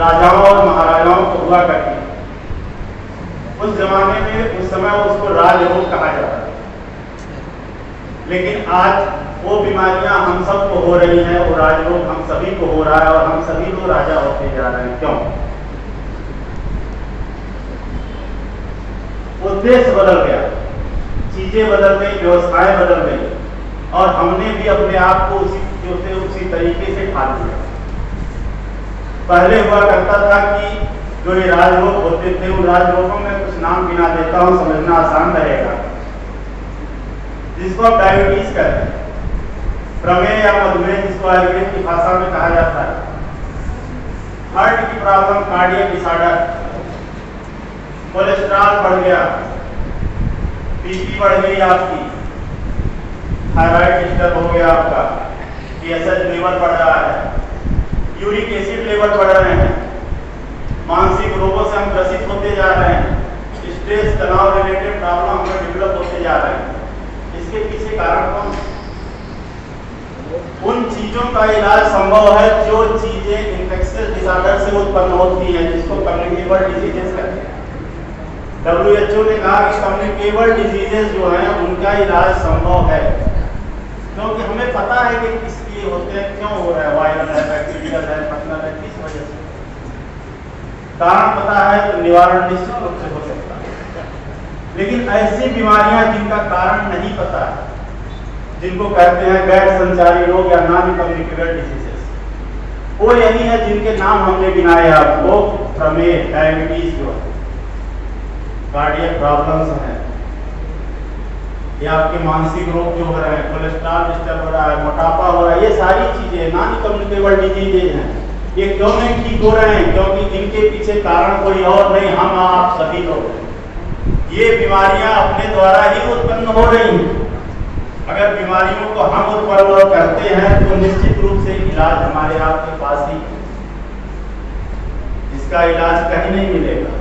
राजाओं और महाराजाओं को हुआ करती थी। उस जमाने में उस समय उसको राजरोग कहा जाता था। लेकिन आज वो बीमारियां हम सबको हो रही हैं, वो राजरोग हम सभी को हो रहा है और हम सभी लोग राजा होते जा रहे हैं। क्यों? उद्देश्य बदल गया, चीजें बदल गई, व्यवस्थाएं बदल गई और हमने भी अपने आप को उसी तरीके से ढाल दिया। पहले हुआ करता था कि जो ये राजरोग होते थे, उन राजरोगों में कुछ नाम गिना देता हूं, समझना आसान रहेगा। जिसको आप डायबिटीज कहते हैं, प्रमेह या मधुमेह जिसको आयुर्वेद की भाषा में कहा जाता है, हार्ट की प्रॉब्लम, कार्डियक डिसऑर्डर, कोलेस्ट्रॉल बढ़ गया, बीपी बढ़ गई आपकी, थायराइड डिस्टर्ब हो गया आपका, टीएसएच लेवल बढ़ रहा है, यूरिक एसिड लेवल बढ़ रहे हैं, मानसिक रोगों से हम ग्रसित होते जा रहे हैं, स्ट्रेस तनाव रिलेटेड प्रॉब्लम हमें डेवलप होते जा रहे हैं। इसके पीछे कारण कौन? उन चीजों का इलाज संभव है जो चीजें इन्फेक्शियस डिसऑर्डर से उत्पन्न होती हैं, जिसको कम्युनिकेबल डिजीजेस कहते हैं। WHO ने कहा कि कम्युनिकेबल डिजीजेस जो हैं उनका इलाज संभव है, क्योंकि हमें पता है कि किस लिए होते हैं, क्यों हो रहा है, वायरल है, बैक्टीरियल है, फंगल है, किस वजह से। कारण पता है तो निवारण निश्चित रूप से हो सकता है। लेकिन ऐसी बीमारियां जिनका कारण नहीं पता है, जिनको कहते हैं गैर संचारी रोग या नॉन कम्युनिकेबल डिजीजेस, वो यही है जिनके नाम हमने गिनाए आपको। प्रमेह, डायबिटीज जो है, कार्डियक प्रॉब्लम्स हैं, या आपके मानसिक रोग जो हो रहे हैं, कोलेस्ट्रॉल डिस्टर्ब हो रहा है, मोटापा हो रहा है, ये सारी चीजें नॉन कम्युनिकेबल डिजीजेज हैं। ये क्यों नहीं ठीक हो रहे हैं? क्योंकि इनके पीछे कारण कोई और नहीं, हम आप सभी लोग। ये बीमारियां अपने द्वारा ही उत्पन्न हो रही हैं। अगर बीमारियों को हम उत्पन्न करते हैं तो निश्चित रूप से इलाज हमारे आपके पास ही, इसका इलाज कहीं नहीं मिलेगा।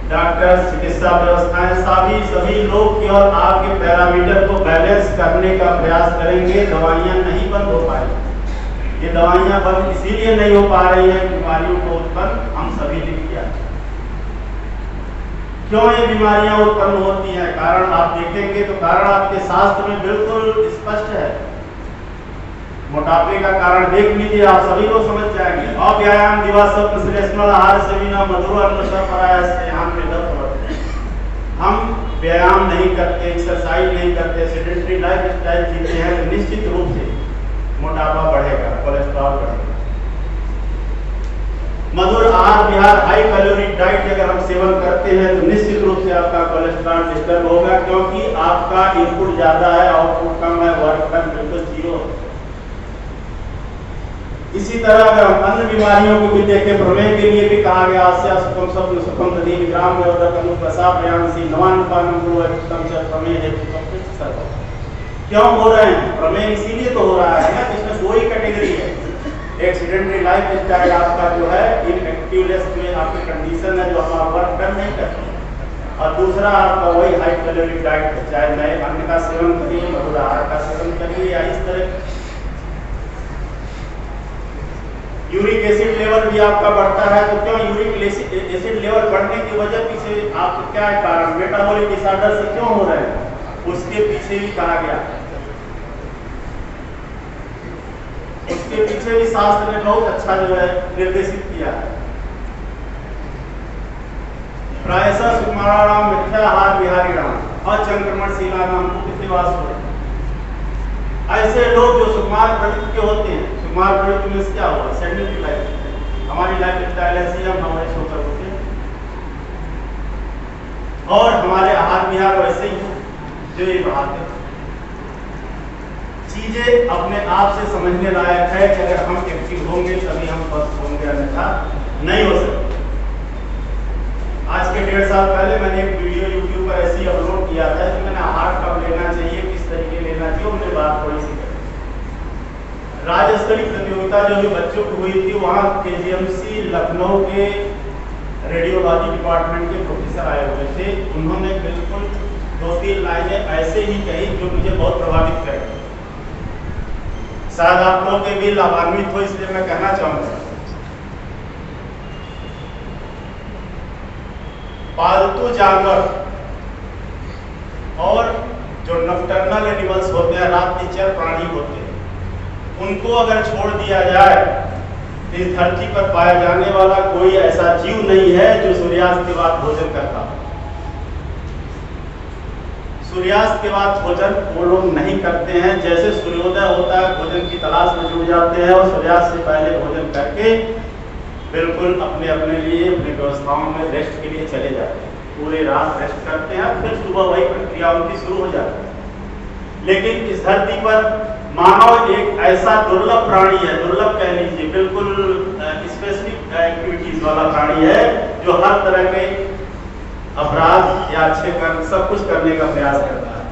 डॉक्टर, चिकित्सा व्यवस्थाएं सभी लोग केवल आपके पैरामीटर को बैलेंस करने का प्रयास करेंगे, दवाइयां नहीं बंद हो पाएंगी। ये दवाइयां बंद इसीलिए नहीं हो पा रही है, बीमारियों को उत्पन्न हम सभी ने किया। क्यों ये बीमारियां उत्पन्न होती हैं? कारण आप देखेंगे तो कारण आपके शास्त्र में बिल्कुल स्पष्ट है। मोटापे का कारण देख लीजिए, आप सभी लोग समझ जाएंगे। अव्यायाम दिवस श्लेष्मल आहार से बिना मधुर अन्न परायस से हम व्यायाम नहीं करते, एक्सरसाइज नहीं करते, सेडेंटरी लाइफ स्टाइल जीते हैं, तो निश्चित रूप से मोटापा बढ़ेगा, कोलेस्ट्रॉल बढ़ेगा। मधुर आहार विहार, हाई कैलोरी डाइट अगर हम सेवन करते हैं तो निश्चित रूप से आपका कोलेस्ट्रॉल डिस्टर्ब होगा, क्योंकि आपका इनपुट ज्यादा है, आउटपुट कम है, वर्क डन बिल्कुल जीरो। इसी तरह अगर हम अन्य बीमारियों को भी देखें, प्रमेह के लिए भी कहा गया क्यों हो रहे हैं? प्रमेह इसीलिए तो हो रहा है ना, इसमें दो ही कैटेगरी है। एक सेडेंटरी लाइफ स्टाइल आपका जो है इनएक्टिवनेस में आपकी कंडीशन है, जो आप वर्क डन नहीं करते, और दूसरा आपका वही हाई कैलोरी डाइट है, चाहे नए अन्न का सेवन करिए, मधुर आहार का सेवन करिए, या इस तरह। यूरिक एसिड लेवल भी आपका बढ़ता है, तो क्यों यूरिक एसिड लेवल बढ़ने की वजह पीछे आपको क्या है कारण? मेटाबॉलिक डिसऑर्डर से क्यों हो रहे हैं, उसके पीछे भी कहा गया। उसके पीछे भी शास्त्र ने बहुत अच्छा जो है निर्देशित किया है। प्रायशः सुकुमाराणाम मिथ्याहार विहारिणाम अचंक्रमणशीलानाम कुपितवास हो। ऐसे लोग जो सुकुमार प्रवृत्ति के होते हैं, सुकुमार प्रवृत्ति में क्या हुआ? सेडेंटरी लाइफ, हमारी लाइफ स्टाइल ऐसी है, हम हमारे सोकर होते हैं और हमारे आहार विहार वैसे ही जो ये बढ़ाते हैं। चीजें अपने आप से समझने लायक है कि अगर हम एक्टिव होंगे तभी हम स्वस्थ होंगे, अन्यथा नहीं हो सकते। आज के 1.5 साल पहले मैंने एक वीडियो YouTube पर ऐसी अपलोड किया था कि मैंने आहार कब लेना चाहिए, किस तरीके लेना चाहिए, उनसे बात थोड़ी सी करें। राज्य स्तरीय प्रतियोगिता जो भी बच्चों की हुई थी, वहाँ KGMC लखनऊ के रेडियोलॉजी डिपार्टमेंट के प्रोफेसर आए हुए थे। उन्होंने बिल्कुल 2-3 लाइनें ऐसे ही कही जो मुझे बहुत प्रभावित करें। शायद आप लोगों के भी लाभान्वित हो, इसलिए मैं कहना चाहूँगा। पालतू जानवर और जो नॉकटर्नल एनिमल्स होते हैं, रात निचर प्राणी होते हैं, उनको अगर छोड़ दिया जाए, इस धरती पर पाया जाने वाला कोई ऐसा जीव नहीं है जो सूर्यास्त के बाद भोजन करता हो। सूर्यास्त के बाद भोजन वो लोग नहीं करते हैं। जैसे सूर्योदय होता है भोजन की तलाश में जुट जाते हैं और सूर्यास्त से पहले भोजन करके बिल्कुल अपने अपने लिए अपनी व्यवस्थाओं में रेस्ट के लिए चले जाते हैं। पूरे रात रेस्ट करते हैं, फिर सुबह वही प्रक्रिया उनकी शुरू हो जाती है। लेकिन इस धरती पर मानव एक ऐसा दुर्लभ प्राणी है, दुर्लभ कह लीजिए, बिल्कुल स्पेसिफिक एक्टिविटीज वाला प्राणी है जो हर तरह के अपराध या अच्छे कर्म सब कुछ करने का प्रयास करता है।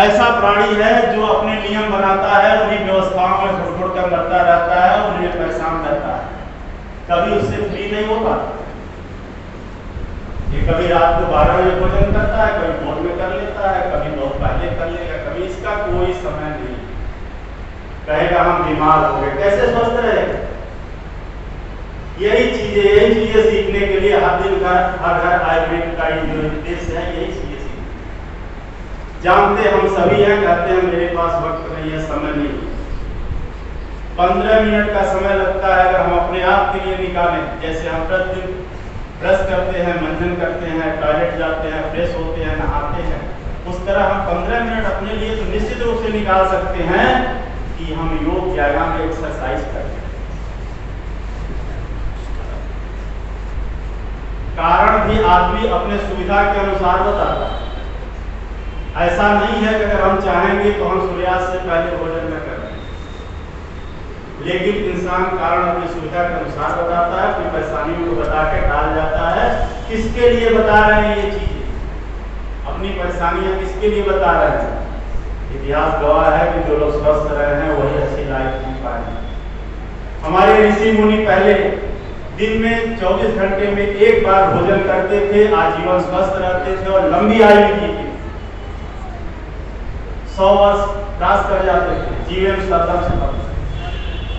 ऐसा प्राणी है जो अपने नियम बनाता है, उन्हीं व्यवस्थाओं में घुट कर मरता रहता है, उन्हें परेशान रहता है, कभी उससे फ्री नहीं हो पाता। ये कभी रात को 12 बजे भोजन करता है, कभी भोर में कर लेता है, कभी बहुत पहले कर लेगा, कभी इसका कोई समय नहीं। कहेगा हम बीमार हो गए, कैसे स्वस्थ रहेगा? यही चीजें सीखने के लिए हर दिन हर घर आयुर्वेद का जो निर्देश है, यही चीजें सीखने। जानते हम सभी हैं, कहते हैं मेरे पास वक्त नहीं है, समय नहीं। 15 मिनट का समय लगता है अगर हम अपने आप के लिए निकालें। जैसे हम प्रतिदिन ब्रश करते हैं, मंजन करते हैं, टॉयलेट जाते हैं, फ्रेश होते हैं, नहाते हैं, उस तरह हम 15 मिनट अपने लिए तो निश्चित रूप से निकाल सकते हैं कि हम योग, व्यायाम, एक्सरसाइज करें। कारण भी आदमी अपने सुविधा के अनुसार बताता है। ऐसा नहीं है कि अगर हम चाहेंगे तो हम सूर्यास्त से पहले भोजन न करें, लेकिन इंसान कारण अपनी सुविधा के अनुसार बताता है, अपनी परेशानियों को बता के टाल जाता है। किसके लिए बता रहे हैं ये चीजें? अपनी परेशानियां किसके लिए बता रहे हैं? इतिहास गवाह है कि जो लोग स्वस्थ रहे हैं वही अच्छी लाइफ जी पाए। हमारे ऋषि मुनि पहले दिन में 24 घंटे में एक बार भोजन करते थे, आजीवन स्वस्थ रहते थे और लंबी आयु जीते, 100 वर्ष क्रॉस कर जाते थे, जीवन शतम से कम।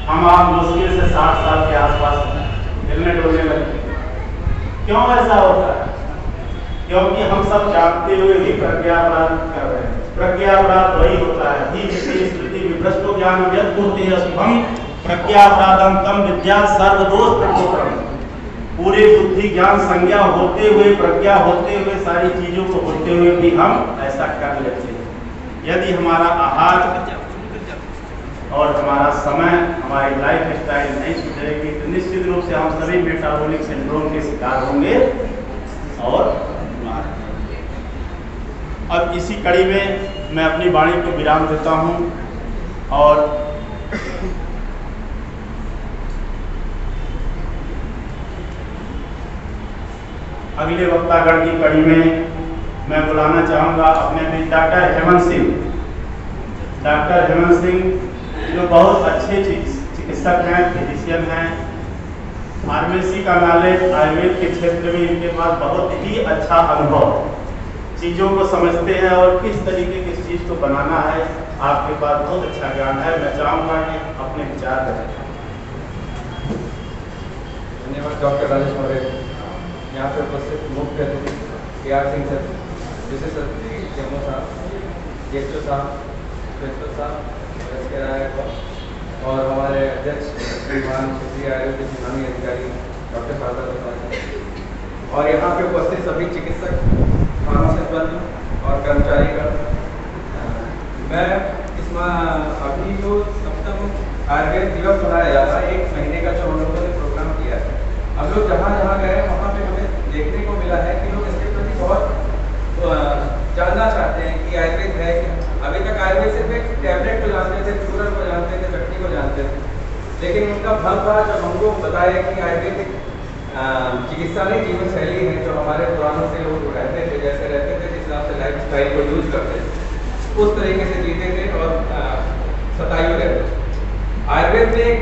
हम आप मुश्किल से 60 साल के आसपास हिलने डुलने लगते हैं। क्यों ऐसा होता है? क्योंकि हम सब जानते हुए भी प्रज्ञापराध कर रहे हैं। प्रज्ञापराध वही होता है, धीरे स्मृति विभ्रष्टो ज्ञान यद्बुद्धि शुभम प्रज्ञापराधम तम विद्या सर्वदोष प्रकोपम। पूरे बुद्धि ज्ञान संज्ञा होते हुए, प्रज्ञा होते हुए, सारी चीजों को होते हुए भी हम ऐसा कर लेते हैं। यदि हमारा आहार और हमारा समय, हमारी लाइफ स्टाइल नहीं सुधरेगी तो निश्चित रूप से हम सभी मेटाबॉलिक सिंड्रोम के शिकार होंगे। और अब इसी कड़ी में मैं अपनी वाणी को विराम देता हूं और अगले वक्तागण की कड़ी में मैं बुलाना चाहूँगा अपने मित्र डॉक्टर हेमंत सिंह। डॉक्टर हेमंत सिंह जो बहुत अच्छे चिकित्सक हैं, फिजिशियन हैं, फार्मेसी का नॉलेज, आयुर्वेद के क्षेत्र में इनके पास बहुत ही अच्छा अनुभव, चीज़ों को समझते हैं और किस तरीके की चीज़ को बनाना है, आपके पास बहुत अच्छा ज्ञान है। मैं चाहूँगा कि अपने विचार करें। धन्यवाद डॉक्टर राजेश मौर्य। यहाँ पे उपस्थित मुख्य अतिथि KR सिंह सर, विशेष अतिथि जम्मू साहब, जेएचओ साहब, प्रिंसिपल साहब, SK राय और हमारे अध्यक्ष श्रीमान क्षेत्रीय आयुर्वेद विभागीय अधिकारी डॉक्टर शारदा प्रसाद और यहाँ पे उपस्थित सभी चिकित्सक, फार्मासिस्ट और कर्मचारीगण। मैं अभी जो सप्तम आयुर्वेद दिवस मनाया जा रहा है, 1 महीने का जो हम लोगों ने प्रोग्राम किया है, हम लोग जहाँ जहाँ गए वहाँ पे हमें देखने को मिला है कि लोग इसके प्रति बहुत जानना चाहते हैं कि आयुर्वेद है क्या। अभी तक आयुर्वेद सिर्फ एक टैबलेट को जानते थे, चूरन को जानते थे, चटनी को जानते थे, लेकिन उनका भ्रम था जब हमको बताया कि आयुर्वेद एक चिकित्सा नहीं, जीवन शैली है जो हमारे पुरानों से लोग रहते थे, जैसे रहते थे, जिस हिसाब से लाइफ स्टाइल को यूज करते थे उस तरीके से जीते थे और सतायु रहते थे। आयुर्वेद में एक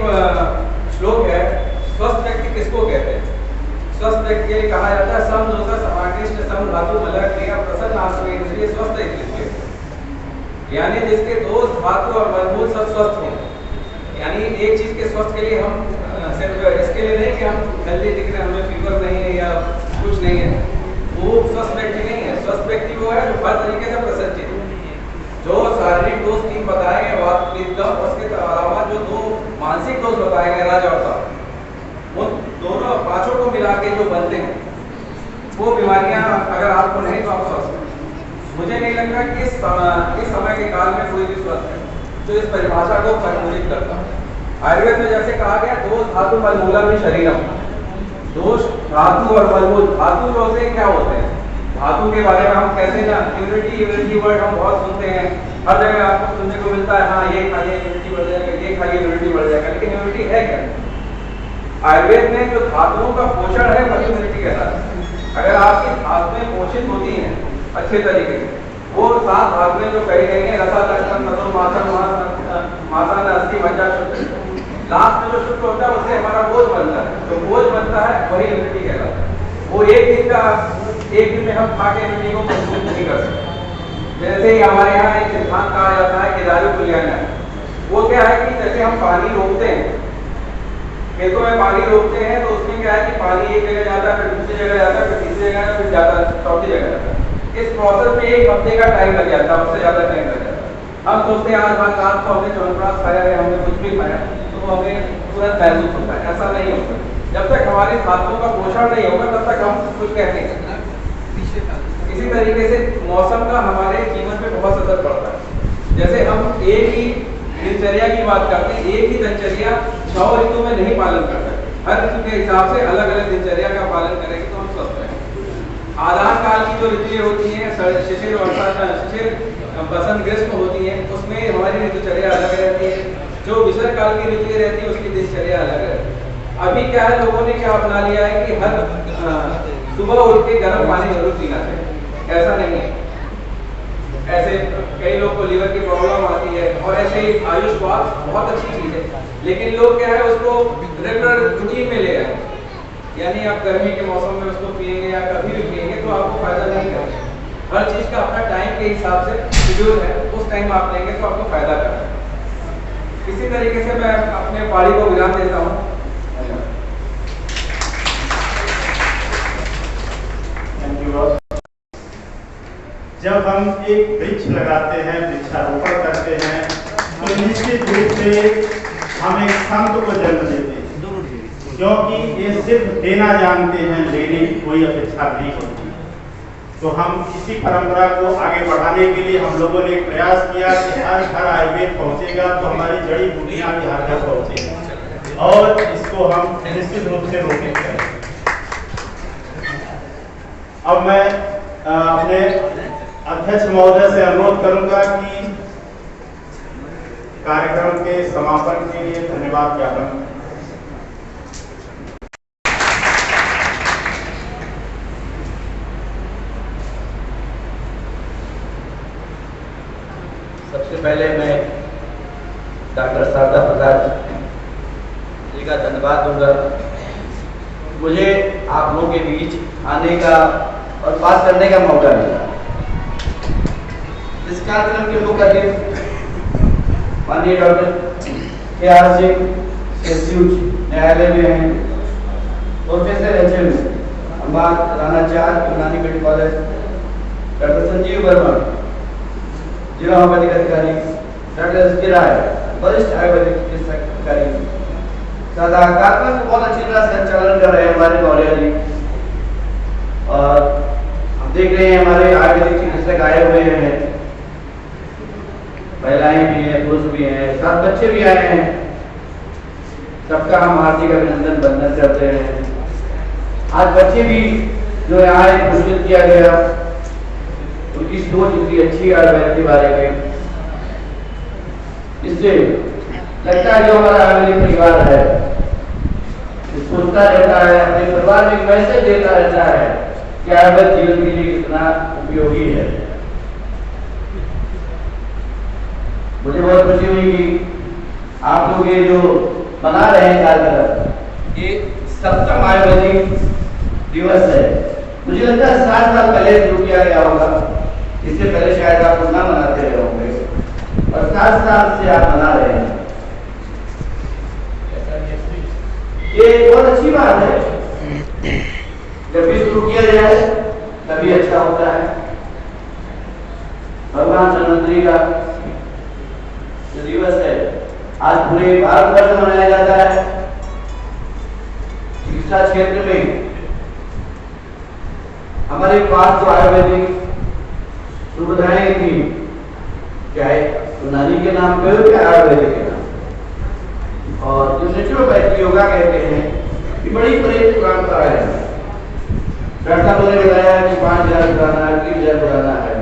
श्लोक है, स्वस्थ व्यक्ति किसको कहते हैं? स्वस्थ व्यक्ति के लिए कहा जाता है सम दोषा समाकृष्ट सम धातु मलक क्रिया प्रसन्न आत्मा, इसलिए स्वस्थ है, यानी जिसके दोष, धातु और मलमूल सब स्वस्थ हों। यानी एक चीज के स्वस्थ के लिए हम सिर्फ इसके लिए नहीं कि हम हेल्दी दिख रहे हैं, हमें फीवर नहीं है या कुछ नहीं वो बीमारियां अगर आपको नहीं तो आप स्वस्थ हैं। मुझे नहीं लगता कि इस समय के काल में कोई भी स्वस्थ है जो इस परिभाषा को परिपूरित करता है। आयुर्वेद में जैसे कहा गया, दोष धातु मलमूलम ही शरीरम, दोष धातु और मलमूल। धातु जो होते हैं क्या होते हैं, धातु के बारे में हम कहते हैं ना, इम्यूनिटी वर्ड हम बहुत सुनते हैं, हर जगह आपको सुनने को मिलता है, हाँ ये खाइए इम्यूनिटी बढ़ जाएगा, ये खाइए इम्यूनिटी बढ़ जाएगा, लेकिन इम्यूनिटी है क्या? आयुर्वेद में जो धातुओं का पोषण है वही इम्यूनिटी कहलाता है। अगर आपकी धातुएं पोषित होती हैं अच्छे तरीके से, वो 7 धातुएं जो कही गई हैं, रसा लक्षण तत्व माता अस्थि मज्जा शुद्ध, लास्ट में जो शुद्ध होता है उससे हमारा बोझ बनता है, जो बोझ बनता है वही इम्यूनिटी कहलाता है। वो एक दिन में हम खा के इम्यूनिटी को मजबूत नहीं कर सकते। जैसे ही हमारे यहाँ एक सिद्धांत कहा जाता है केदारी कुलियाना, वो क्या है कि जैसे हम पानी रोकते हैं, खेतों में पानी रोकते हैं, तो उसमें क्या है कि पानी एक जगह जाता है, फिर दूसरी जगह जाता है, फिर तीसरी जगह, फिर जाता है चौथी जगह जाता है। इस प्रोसेस में 1 हफ्ते का टाइम लग जाता है, उससे ज़्यादा टाइम लग जाता है। हम सोचते हैं आज रात को हमने च्यवनप्राश खाया है, हमने कुछ भी खाया तो हमें तुरंत महसूस होता है, ऐसा नहीं होता। जब तक हमारे धातुओं का पोषण नहीं होगा तब तक हम कुछ कह नहीं सकते। इसी तरीके से मौसम का हमारे जीवन में बहुत असर पड़ता है। जैसे हम एक ही दिनचर्या की बात करते हैं, एक ही दिनचर्या 6 ऋतु में नहीं पालन कर सकते। हर ऋतु के हिसाब से अलग अलग दिनचर्या का पालन करेंगे तो हम स्वस्थ रहेंगे। आधार काल की जो ऋतुएं होती हैं, शिशिर बसंत ग्रीष्म होती है, उसमें हमारी दिनचर्या अलग रहती है। जो विसर्ग काल की ऋतुएं रहती है उसकी दिनचर्या अलग रहती है। अभी क्या है, लोगों ने क्या अपना लिया है कि हर सुबह उठ के गर्म पानी जरूर पीना चाहिए, ऐसा नहीं है। ऐसे कई लोग को लीवर की प्रॉब्लम आती है, और ऐसे ही आयुष बहुत अच्छी चीज है, लेकिन लोग क्या है उसको रेगुलर रूटीन में ले रहे हैं। यानी आप गर्मी के मौसम में उसको पिएंगे या कभी भी पिएंगे तो आपको फायदा नहीं करेगा। हर चीज का अपना टाइम के हिसाब से शेड्यूल है, उस टाइम आप लेंगे तो आपको फायदा करेगा। इसी तरीके से मैं अपने पारी को विराम देता हूँ। जब हम एक वृक्ष लगाते हैं, वृक्षारोपण करते हैं, तो निश्चित रूप से हम एक संत को जन्म देते हैं, क्योंकि ये सिर्फ देना जानते हैं, लेने की कोई अपेक्षा नहीं होती। तो हम इसी परंपरा को आगे बढ़ाने के लिए हम लोगों ने एक प्रयास किया कि हर घर आयुर्वेद पहुंचेगा तो हमारी जड़ी बूटियां भी हर घर पहुंचेगी, और इसको हम निश्चित रूप से रोकेंगे। अब मैं अपने अध्यक्ष महोदय से अनुरोध करूंगा कि कार्यक्रम के समापन के लिए धन्यवाद ज्ञापन। सबसे पहले मैं डॉक्टर शारदा प्रसाद जी का धन्यवाद दूंगा, मुझे आप लोगों के बीच आने का और बात करने का मौका मिला। इस कार्यक्रम के मुख्य अतिथि माननीय डॉक्टर KR सिंह न्यायालय में हैं, प्रोफेसर HM अम्बाद रानाचार यूनानी medical college, doctor Sanjeev Verma जिला होम्योपैथिक अधिकारी, डॉक्टर SK राय वरिष्ठ आयुर्वेदिक चिकित्सक अधिकारी, कार्यक्रम को बहुत अच्छी तरह से संचालन कर रहे हैं हमारे मौर्य जी। और हम देख रहे हैं हमारे आयुर्वेदिक चिकित्सक आए हुए हैं, महिलाएं भी हैं, पुरुष भी हैं, 7 बच्चे भी आए हैं। सबका हम हार्दिक अभिनंदन वंदन करते हैं। आज बच्चे भी जो आए पुरस्कृत किया गया, उनकी सोच इतनी अच्छी आयुर्वेद के बारे में, इससे लगता है जो हमारा आयुर्वेदिक परिवार है सोचता रहता है, अपने परिवार में मैसेज देता रहता है कि आयुर्वेद जीवन के लिए कितना उपयोगी है। मुझे बहुत खुशी हुई कि आप लोग ये जो बना रहे हैं कार्यक्रम, ये 7वां आयुर्वेदिक दिवस है। मुझे लगता है 60 साल पहले शुरू किया गया होगा, इससे पहले शायद आप लोग ना मनाते रहे होंगे, और 60 साल से आप मना रहे हैं। ये बहुत अच्छी बात है, जब भी शुरू किया जाए तभी अच्छा होता है। भगवान धन्वंतरी का जो दिवस है आज पूरे भारतवर्ष में मनाया जाता है। चिकित्सा क्षेत्र में हमारे पास तो आयुर्वेदिक सुविधाएं थी, चाहे यूनानी के नाम पे हो या आयुर्वेदिक के नाम। और जो नेचुरोपैथी योगा कहते हैं कि बड़ी पुराना है। डॉक्टर साहब ने बताया कि 5000 पुराना है, 3000 पुराना है,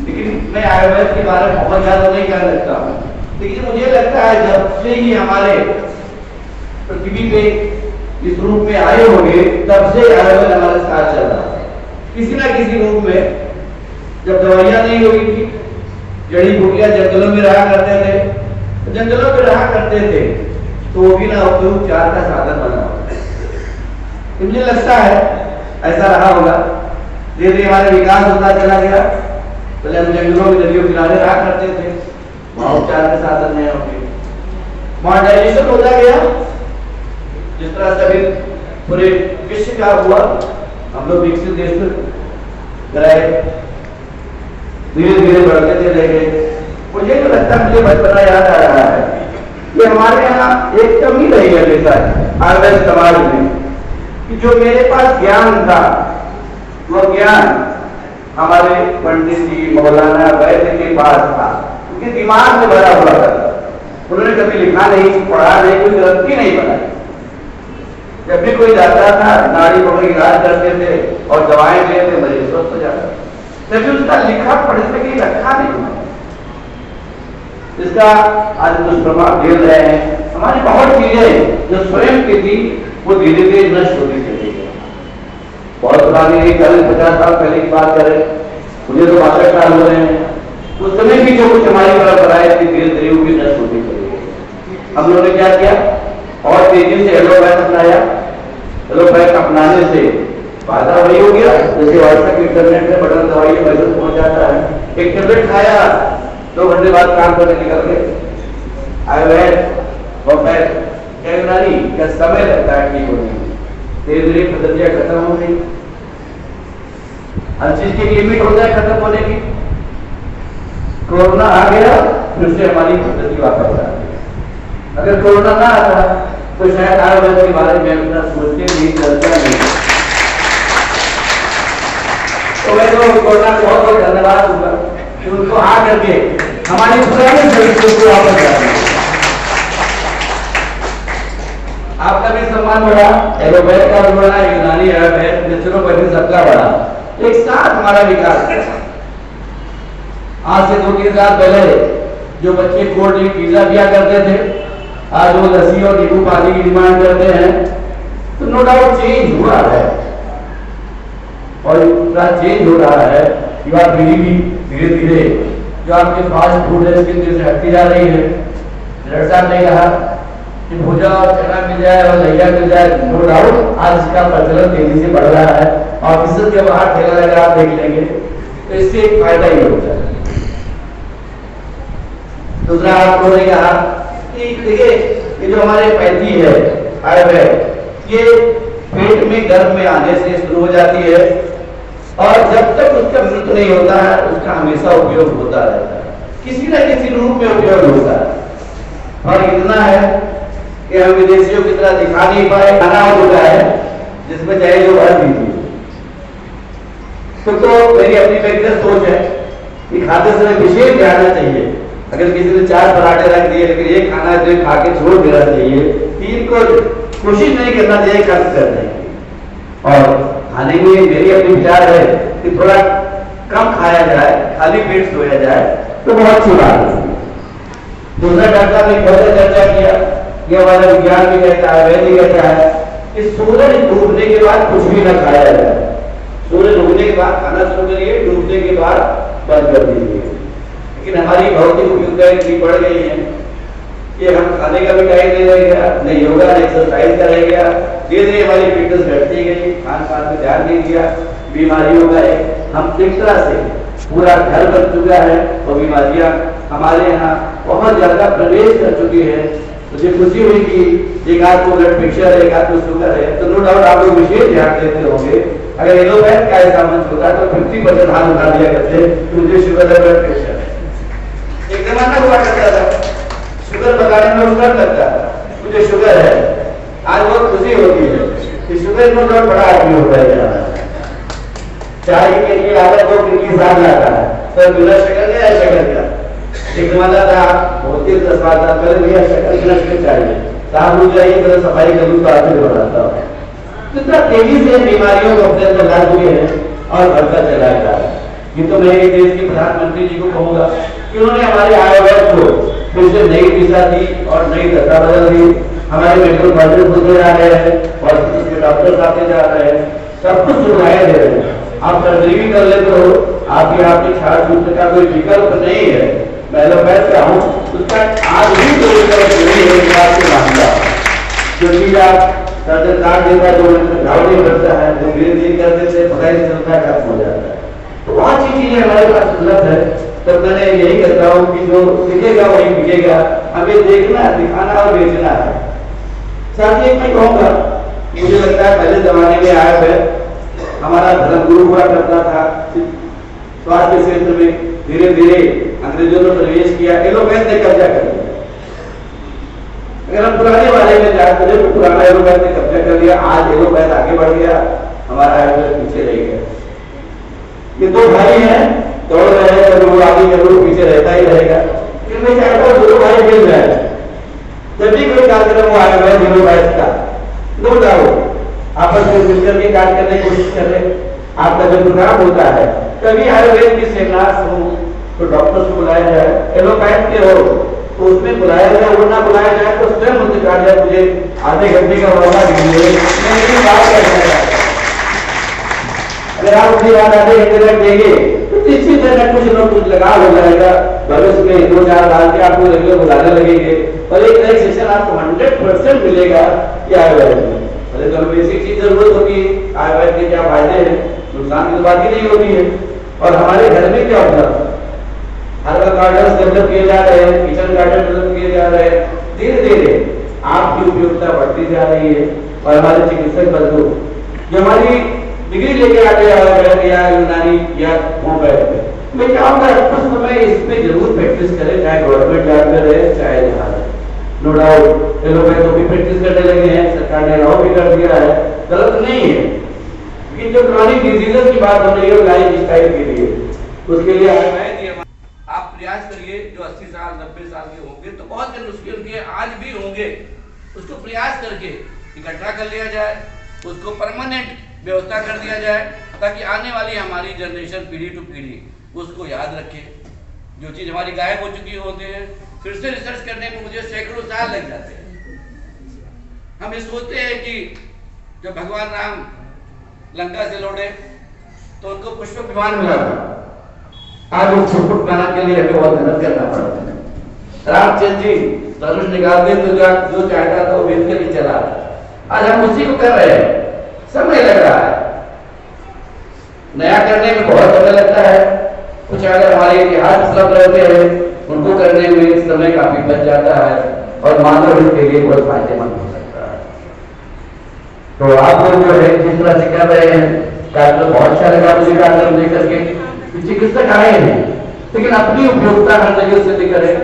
लेकिन मैं आयुर्वेद के बारे में बहुत ज्यादा नहीं कह सकता हूँ। लेकिन मुझे लगता है जब से ही हमारे पृथ्वी पे इस रूप में आए होंगे तब से आयुर्वेद हमारे साथ चल रहा है किसी ना किसी रूप में। जब दवाइयां नहीं हुई थी, जड़ी बूटियां जंगलों में रहा करते थे, तो जंगलों में रहा करते थे तो वो भी ना उपचार का साधन बना होगा। मुझे लगता है ऐसा रहा होगा। धीरे धीरे हमारा विकास होता चला गया। पहले हम जंगलों में नदियों किनारे रहा करते थे, वहां उपचार के साधन नहीं होंगे, मॉडर्नाइजेशन होता गया। जिस तरह से पूरे विश्व का हुआ, हम लोग विकसित देश में गए, धीरे धीरे बढ़ते चले गए। मुझे तो लगता है, मुझे बचपना याद आ रहा है कि हमारे यहाँ एक कमी रही है हमेशा आयुर्वेद समाज में, कि जो मेरे पास ज्ञान था वो ज्ञान हमारे पंडित जी मौलाना वैद्य के पास था, उनके दिमाग में भरा हुआ था। उन्होंने कभी लिखा नहीं, पढ़ा नहीं, कोई ग्रंथि नहीं बनाई। जब भी कोई जाता था नाड़ी को इलाज करते थे और दवाएं देते, मरीज स्वस्थ हो जाता। तभी उसका लिखा पढ़ने के रखा नहीं। इसका आज दुष्प्रभाव झेल रहे हैं। हमारी बहुत चीजें जो स्वयं की थी वो धीरे धीरे नष्ट होती चली गई। बहुत पुरानी नहीं, 40-50 साल पहले की बात करें, मुझे तो 62 साल हो रहे हैं। उस समय की जो कुछ हमारी परंपराएं थी धीरे धीरे वो भी नष्ट होती चली गई। हम लोगों ने क्या किया, और तेजी से एलोपैथ अपनाया। एलोपैथ अपनाने से फायदा वही हो गया, जैसे व्हाट्सएप इंटरनेट में बटन दवाई मैसेज पहुंच जाता है। एक टेबलेट खाया, 2 घंटे बाद काम करने निकल गए। आयुर्वेद होम्योपैथ क्या यूनानी क्या समय लगता है ठीक होने में, धीरे धीरे पद्धतियां खत्म हो गई। हर चीज की लिमिट होता है खत्म होने की। कोरोना आ गया, फिर से हमारी पद्धति वापस आ गई। अगर कोरोना ना आता तो शायद आयुर्वेद के बारे में अपना सोचते नहीं, चर्चा नहीं। तो मैं तो कोरोना को बहुत बहुत धन्यवाद दूंगा कि उनको आ करके हमारी पुरानी संस्कृति को वापस लाया। आपका भी सम्मान बढ़ा, एलोपैथ का भी बढ़ा, यूनानी आयुर्वेद नेचुरोपैथी सबका बढ़ा, एक साथ हमारा विकास किया। आज से 2-3 साल पहले जो बच्चे कोल्ड ड्रिंक पिज्जा पिया करते थे, आज वो लस्सी और नींबू पानी की डिमांड करते हैं। तो नो डाउट चेंज हुआ है, और इतना चेंज हो रहा है कि आप बीड़ी भी धीरे धीरे जो आपके फास्ट फूड है इसके से हटती जा रही है। डॉक्टर साहब ने कहा कि भुजा और चना मिल जाए और लैया मिल जाए, नो डाउट आज इसका प्रचलन तेजी से बढ़ रहा है। और ऑफिस के बाहर ठेला लगा आप देख लेंगे तो इससे एक फायदा ही होता है। दूसरा आप लोगों ने कहा कि देखिए ये जो हमारे पैथी है आयुर्वेद, ये पेट में गर्भ में आने से शुरू हो जाती है और जब तक उसका मृत्यु नहीं होता है उसका हमेशा उपयोग होता रहता है, किसी न किसी रूप में उपयोग होता है। और इतना है कि हम विदेशियों की तरह दिखा नहीं पाए, खाना होता है जिसमें चाहे जो भर दीजिए। तो मेरी अपनी व्यक्तिगत सोच है कि खाते समय विशेष ध्यान चाहिए। अगर किसी ने 4 पराठे रख दिए लेकिन ये खाना जो खा के छोड़ देना चाहिए, 3 को कोशिश नहीं करना चाहिए खर्च करने की। और खाने में मेरी अपनी विचार है कि थोड़ा कम खाया जाए, खाली पेट सोया जाए तो बहुत अच्छी बात है। दूसरा डॉक्टर ने बहुत चर्चा किया, ये हमारा विज्ञान भी कहता है, आयुर्वेद भी कहता है कि सूरज डूबने के बाद कुछ भी न खाया जाए। सूरज डूबने के बाद खाना शुरू करिए, डूबने के बाद बंद कर दीजिए। लेकिन हमारी भौतिक उपयोगिता इतनी बढ़ गई है कि हम खाने का भी टाइम नहीं रह गया, न योगा न एक्सरसाइज का रह गया। धीरे धीरे हमारी फिटनेस घटती गई, खान पान में ध्यान नहीं दिया, बीमारियों का हम एक तरह से पूरा घर बन चुका है और बीमारियां हमारे यहाँ बहुत ज्यादा प्रवेश कर चुकी है। मुझे खुशी हुई कि एक आध को ब्लड प्रेशर है, एक आध को शुगर है, तो नो डाउट आप लोग विशेष ध्यान देते होंगे। अगर एलोपैथ का ऐसा मंच होता तो 50% हाथ उठा दिया करते कि मुझे शुगर है, ब्लड प्रेशर है। एक जमाना हुआ करता था शुगर बताने में उसका लगता था मुझे शुगर है। आज बहुत खुशी होती है कि शुगर नो डाउट बड़ा आदमी होता है। चाय के लिए आदत को कितनी साल आता है, तो बिना शक्कर का या शक्कर का एक जमाना था, बहुत ही 10 साल पहले भैया शक्कर बिना शक्कर चाहिए, साफ हो जाइए तो सफाई करूँ तो आगे बढ़ाता हूँ। कितना तेजी से बीमारियों को अपने अंदर ला चुके हैं और बढ़ता चला जा रहा है। ये तो मैं देश के प्रधानमंत्री जी को कहूँगा कि उन्होंने हमारे आयुर्वेद को फिर से नई दिशा दी और नई दशा बदल दी। हमारे मेडिकल कॉलेज खुलते जा रहे हैं और उसके डॉक्टर आते जा रहे हैं, सब कुछ सुविधाएं दे रहे हैं। आप सर्जरी भी कर लेते हो, आपकी छाछ छूटने का कोई विकल्प नहीं है। मैं एलोपैथ का हूँ, उसका आज भी कोई विकल्प नहीं है इस बात से मानता हूँ, क्योंकि आप सर्जन कार्ड देता है, 2 मिनट में घाव नहीं बढ़ता है, तो धीरे धीरे करने से पता ही नहीं चलता है, खत्म हो जाता है। तो बहुत सी चीजें हमारे पास उपलब्ध है। तो मैंने यही कहता हूँ कि जो दिखेगा वही बिकेगा, हमें देखना, दिखाना और बेचना है। साथ ही मैं कहूँगा, मुझे लगता है पहले जमाने में आया है, हमारा धर्मगुरु हुआ करता था स्वास्थ्य क्षेत्र में, धीरे धीरे अंग्रेजों ने प्रवेश किया, एलोपैथ ने कब्जा कर लिया। अगर हम पुराने वाले में जाते हैं तो पुराना एलोपैथ ने कब्जा कर लिया, आज एलोपैथ आगे बढ़ गया, हमारा आयुर्वेद पीछे रह गया। ये 2 भाई हैं, दौड़ रहे हैं, तो आगे जरूर पीछे रहता ही रहेगा। लेकिन मैं चाहता हूँ 2 भाई मिल जाए, जब भी कोई कार्यक्रम हो आयुर्वेद एलोपैथ का, 2 आपस में मिलकर के कार्य करने की कोशिश करें। आपका जब प्रोग्राम होता है, कभी आयुर्वेद की सेमिनार हो तो डॉक्टर्स को बुलाया जाए, एलोपैथ के हो तो उसमें बुलाया जाए, वो ना बुलाया जाए तो स्वयं मुझे कहा जाए मुझे आधे घंटे का मौका दीजिए, मैं ये बात करना चाहता हूं। अगर आप उसकी बात आधे घंटे तक देंगे तो निश्चित है कुछ न कुछ लगाव हो जाएगा, भविष्य में 2-4 साल के आपको रेगुलर बुलाने लगेंगे और एक नई सेशन आपको 100% मिलेगा कि आयुर्वेद में। अरे तो बेसिक चीज जरूरत होगी, आयुर्वेद के क्या फायदे हैं, नुकसान की बात ही नहीं होती है। और हमारे घर में क्या होता है, हर्बल गार्डन डेवलप किए जा रहे हैं, किचन गार्डन डेवलप किए जा रहे हैं, धीरे धीरे आपकी उपयोगिता बढ़ती जा रही है। और हमारे चिकित्सक बंधु जो हमारी डिग्री लेके आते हैं या यूनानी या होम्योपैथी, मैं चाहूंगा कुछ समय इस पे जरूर प्रैक्टिस करें, चाहे गवर्नमेंट जॉब में रहे चाहे जहाँ रहे। नो डाउट एलोपैथ तो भी प्रैक्टिस करने लगे हैं, सरकार ने अलाउ भी कर दिया है, गलत नहीं है। लेकिन जो क्रॉनिक डिजीजेस की बात हो रही है लाइफ स्टाइल के लिए, उसके लिए आप प्रयास करिए। जो 80 साल 90 साल के होंगे तो बहुत से नुस्खे उनके आज भी होंगे, उसको प्रयास करके इकट्ठा कर लिया जाए, उसको परमानेंट व्यवस्था कर दिया जाए, ताकि आने वाली हमारी जनरेशन पीढ़ी टू पीढ़ी उसको याद रखे। जो चीज़ हमारी गायब हो चुकी होती है, फिर से रिसर्च करने में मुझे सैकड़ों साल लग जाते हैं। हम ये सोचते हैं कि जब भगवान राम लंका से लौटे तो उनको पुष्पक विमान मिला था, आज वो पुष्पक विमान के लिए हमें बहुत मेहनत करना पड़ता है। रामचंद्र जी धनुष निकालते तो जो चाहता था वो भेज कर ही चला, आज हम उसी को कर रहे हैं। समय लग रहा है, नया करने में बहुत समय लगता है, कुछ अगर हमारे इतिहास उपलब्ध रहते हैं उनको करने में समय काफी बच जाता है और मानव हित के लिए बहुत फायदेमंद हो सकता है। तो आप लोग जो है जिस तरह से कर रहे हैं, कार्यक्रम बहुत अच्छा लगा मुझे, कार्यक्रम लेकर के चिकित्सक आए हैं, लेकिन अपनी उपयोगिता हर जगह सिद्ध करें।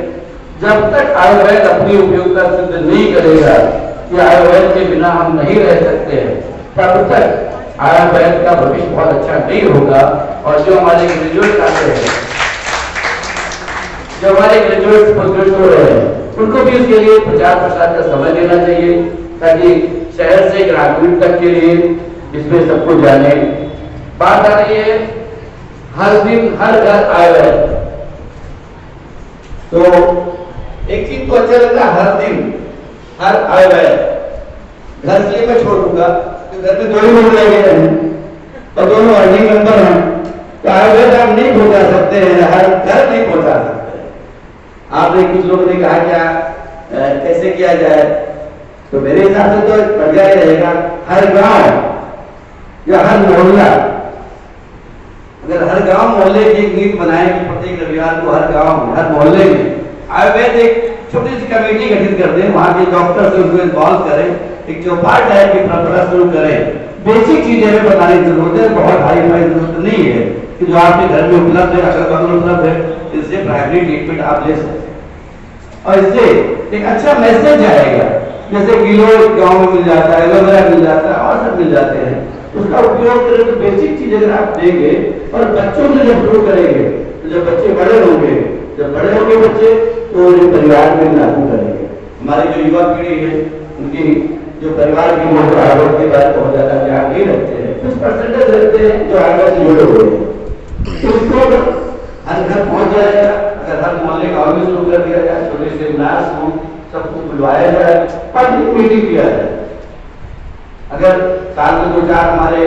जब तक आयुर्वेद अपनी उपयोगिता सिद्ध नहीं करेगा कि आयुर्वेद के बिना हम नहीं रह सकते हैं, तब तक आयुर्वेद का भविष्य बहुत अच्छा नहीं होगा। और जो हमारे ग्रेजुएट आते हैं, जो हमारे ग्रेजुएट प्रोग्रेस हो रहे हैं, उनको भी इसके लिए प्रचार प्रसार का समय देना चाहिए, ताकि शहर से ग्रामीण तक के लिए इसमें सबको जाने। बात आ रही है हर दिन हर घर आयुर्वेद, तो एक चीज तो अच्छा लगता है, हर दिन हर आयुर्वेद। घर से मैं छोड़ दूंगा, घर में 2 ही लोग लगे हैं और दोनों अर्निंग मेंबर हैं, तो आयुर्वेद आप नहीं पहुंचा सकते हैं, हर घर नहीं पहुंचा सकते। आपने कुछ लोगों ने कहा क्या कैसे किया जाए, तो मेरे हिसाब से तो बढ़िया ही रहेगा, हर गांव या हर मोहल्ला, अगर हर गांव मोहल्ले की एक नीति बनाए कि प्रत्येक रविवार को हर गांव हर मोहल्ले में आयुर्वेद एक छोटी सी कमेटी गठित कर दें, वहां के डॉक्टर से उनको इन्वॉल्व करें, एक चौपाल टाइप की परंपरा शुरू करें। बेसिक चीजें हमें बताने की जरूरत है, बहुत हाई फाई जरूरत नहीं है कि जो आपके घर में उपलब्ध है, अगल बगल उपलब्ध है, इससे प्राइमरी ट्रीटमेंट आप ले सकते हैं और इससे एक अच्छा मैसेज आएगा। जैसे किलो गांव में मिल जाता है, एलोवेरा मिल जाता है और सब मिल जाते हैं, उसका उपयोग करें तो बेसिक चीज अगर आप देंगे और बच्चों से जब शुरू करेंगे तो जब बच्चे बड़े होंगे, जब बड़े होंगे बच्चे तो उन्हें परिवार में लागू करेंगे। हमारी जो युवा पीढ़ी है उनकी जो परिवार की लोग आरोप के बाद बहुत ज्यादा ध्यान नहीं रखते हैं, कुछ परसेंटेज रहते हैं जो आगे से जुड़े हुए हैं, तो उसको हर घर पहुंच जाएगा। अगर हर मोहल्ले गाँव में शुरू कर दिया जाए, छोटे से क्लास हो, सबको बुलवाया जाए, पब्लिक मीटिंग किया जाए। अगर साल में 2-4 हमारे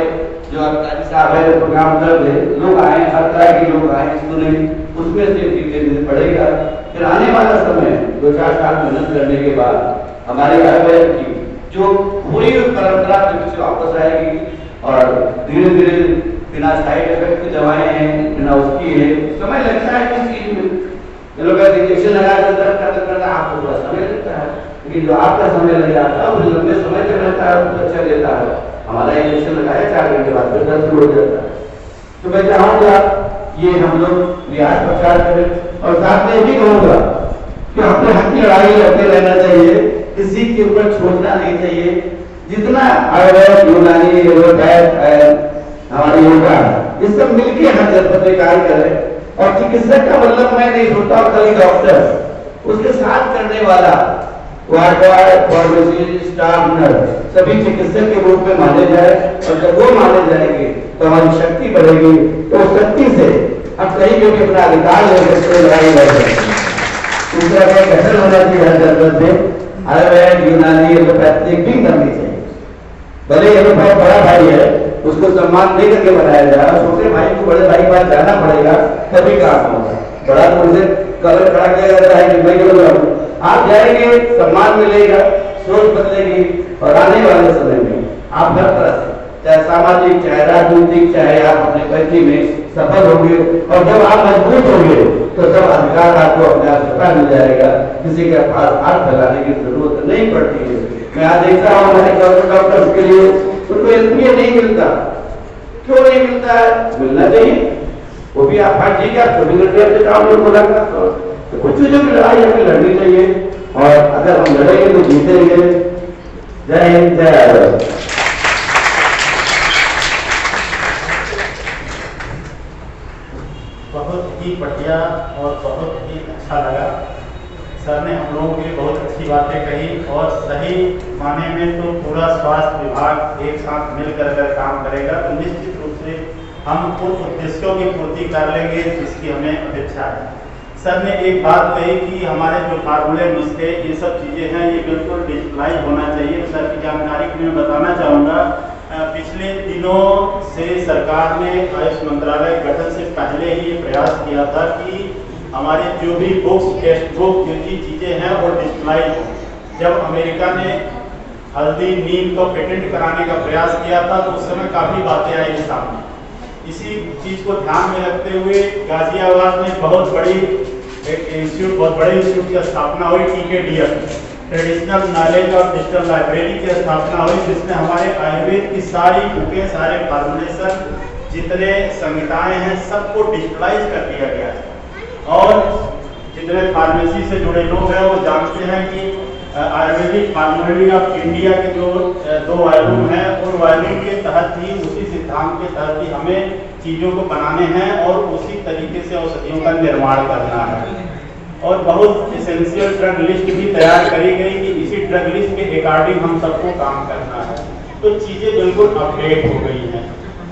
जो अधिकारी साहब है प्रोग्राम कर दे, लोग आए, हर तरह के लोग आए सुने, उसमें से धीरे पड़ेगा। फिर आने वाला समय 2-4 साल मेहनत करने के बाद हमारे आयुर्वेद की जो पूरी परंपरा से वापस आएगी और धीरे धीरे बिना साइड इफेक्ट की दवाएं हैं, बिना उसकी है, समय लगता है किस चीज में। लोग इंजेक्शन लगा करता आपको थोड़ा समय लगता है, लेकिन जो आपका समय लग जाता है वो लंबे समय तक रहता है, वो अच्छा लेता है। हमारा इंजेक्शन लगाया 4 घंटे बाद फिर दर्द शुरू हो जाता है। तो मैं चाहूँगा ये हम लोग रियाज प्रचार करें और साथ में भी कहूँगा कि अपने हक की लड़ाई लड़ते रहना चाहिए, किसी के ऊपर छोड़ना नहीं चाहिए। जितना आयुर्वेद, यूनानी, एलोपैथ, हमारी योगा, ये सब मिलकर हर जनपद में कार्य करें। और चिकित्सक का मतलब मैं नहीं सोचता खाली डॉक्टर, उसके साथ करने वाला ward boy, pharmacy staff, nurse, सभी चिकित्सक के रूप में माने जाए। और जब वो माने जाएंगे तो हमारी शक्ति बढ़ेगी, तो उस शक्ति से हम कहीं भी अपना अधिकार लेकर लड़ाई लड़ सकते हैं। दूसरा का गठन होना चाहिए हर जनपद में, आयुर्वेद, यूनानी, एलोपैथिक भी करनी चाहिए। भले एलोपैथ बड़ा भाई है, उसको सम्मान दे करके बनाया जाए, छोटे भाई को बड़े भाई के पास जाना पड़ेगा तभी काम होगा। बड़ा तो उसे कलर खड़ा किया जाता है कि भाई आप जाएंगे, सम्मान मिलेगा, सोच बदलेगी और आने वाले समय में आप हर तरह से चाहे सामाजिक, चाहे राजनीतिक, चाहे आप अपने पैसे में सफल होंगे। और जब आप मजबूत होंगे तो सब अधिकार आपको अपने आप पता मिल जाएगा, किसी के पास हाथ फैलाने की जरूरत नहीं पड़ती है। मैं आज देखता हूँ हमारे गवर्नमेंट डॉक्टर्स के लिए उनको एलपीए नहीं मिलता। क्यों नहीं मिलता है? मिलना चाहिए। वो भी आप ठीक है, 24 घंटे अपने काम में बोला तो कुछ चीजों की लड़ाई हमें लड़नी चाहिए और अगर हम लड़ेंगे तो जीतेंगे। जय हिंद, जय आयुर्वेद। बहुत ही बढ़िया और बहुत ही अच्छा लगा। सर ने हम लोगों के लिए बहुत अच्छी बातें कही और सही माने में तो पूरा स्वास्थ्य विभाग एक साथ मिलकर अगर काम करेगा तो निश्चित रूप से हम उन उद्देश्यों की पूर्ति कर लेंगे जिसकी हमें अपेक्षा है। सर ने एक बात कही कि हमारे जो फार्मूले, नुस्खे, ये सब चीज़ें हैं ये बिल्कुल डिजिटलाइज होना चाहिए। सर की जानकारी के लिए मैं बताना चाहूँगा, पिछले दिनों से सरकार ने आयुष मंत्रालय गठन से पहले ही ये प्रयास किया था कि हमारे जो भी बुक्स, टेक्स्ट बुक, जो भी चीज़ें हैं वो डिजिटलाइज हो। जब अमेरिका ने हल्दी, नीम को पेटेंट कराने का प्रयास किया था तो उस समय काफ़ी बातें आई सामने। इसी चीज़ को ध्यान में रखते हुए गाजियाबाद में बहुत बड़ी एक इंस्टीट्यूट, बहुत बड़े इंस्टीट्यूट की स्थापना हुई, TKDF, ट्रेडिशनल नॉलेज और डिजिटल लाइब्रेरी की स्थापना हुई, जिसमें हमारे आयुर्वेद की सारी बुकें, सारे फार्मुलेशन, जितने संहिताएं हैं सबको डिजिटलाइज कर दिया गया है। और जितने फार्मेसी से जुड़े लोग हैं वो जानते हैं कि आयुर्वेदिक फार्मेसी ऑफ इंडिया के जो 2 वॉल्यूम हैं उन वॉल्यूम के तहत ही, उसी सिद्धांत के तहत ही हमें चीज़ों को बनाने हैं और उसी तरीके से औषधियों का निर्माण करना है। और बहुत एसेंशियल ड्रग लिस्ट भी तैयार करी गई कि इसी ड्रग लिस्ट के अकॉर्डिंग हम सबको काम करना है। तो चीज़ें बिल्कुल अपडेट हो गई हैं।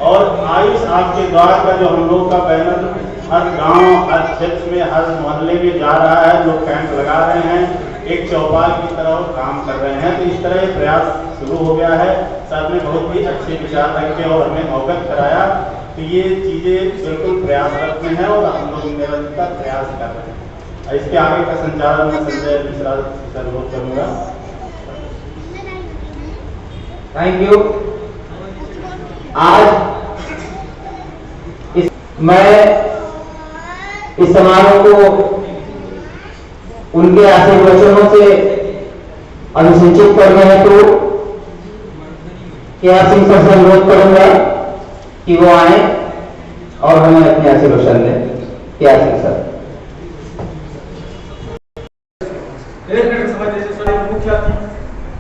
और आयुष आपके द्वार का जो हम लोग का बैनर हर गांव, हर क्षेत्र में, हर मोहल्ले में जा रहा है, लोग कैंप लगा रहे हैं, एक चौपाल की तरह काम कर रहे हैं। तो इस तरह ये प्रयास शुरू हो गया है। सर ने बहुत ही अच्छे विचार रखे और हमें अवगत कराया। तो ये चीज़ें बिल्कुल प्रयासरत में है और हम लोग निरंतर प्रयास कर रहे हैं। इसके आगे का संचालन मैं संजय मिश्रा से अनुरोध करूँगा। Thank you. आज मैं इस समारोह को उनके आशीर्वचनों से अभिषेचित कर रहे हैं तो क्या सिंह सर से अनुरोध करूंगा कि वो आए और हमें अपने आशीर्वचन दें। क्या सिंह सर? मुख्य अतिथि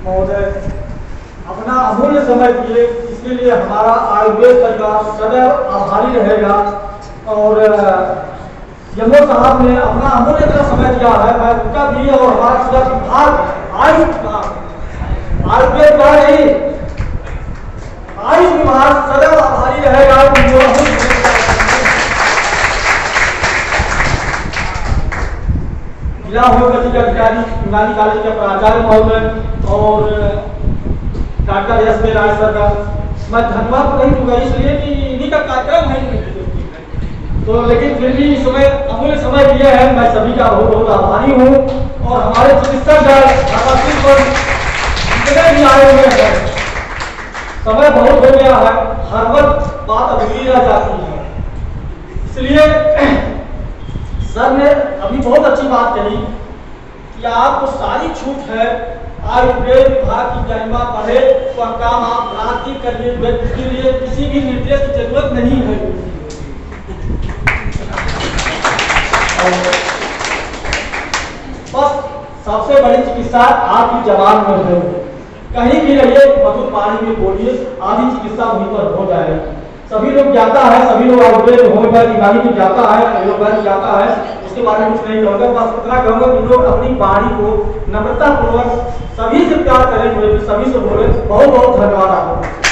महोदय अपना अमूल्य समय दिए इस इसके लिए हमारा आयुर्वेद परिवार सदैव आभारी रहेगा। और यमो साहब ने अपना अमूल्य इतना समय दिया है, मैं उनका भी और हमारा पूरा विभाग आयुर्वेद का नहीं आयुष विभाग सदैव आभारी रहेगा। जिला होम्योपैथी के अधिकारी यूनानी कॉलेज के प्राचार्य महोदय और डॉक्टर एस राय सर का मैं धन्यवाद नहीं दूंगा, इसलिए कि इन्हीं का कार्यक्रम है तो, लेकिन फिर भी इस समय अमूल्य समय दिया है, मैं सभी का बहुत बहुत आभारी हूँ। और हमारे चिकित्सक पर जितने भी आए हुए हैं, समय बहुत हो गया है, हर वक्त बात अधूरी रह जाती है, इसलिए सर ने अभी बहुत अच्छी बात कही कि आपको सारी छूट है, आयुर्वेद विभाग की गरिमा बढ़े, वह काम आप रात ही करिए, उसके लिए किसी भी निर्देश की जरूरत नहीं है। बस सबसे बड़ी चिकित्सा आपकी जबान में है, कहीं भी रहिए मधुर पानी में बोलिए, आधी चिकित्सा वहीं पर हो जाए। सभी लोग जाता है, सभी लोग आयुर्वेद होम्योपैथी गाड़ी में जाता है, एलोपैथी जाता है, उसके बारे में कुछ नहीं कहूँगा, बस इतना कहूँगा कि लोग अपनी वाणी को नम्रता पूर्वक सभी से प्यार करें, सभी से बोले। बहुत बहुत धन्यवाद आपको।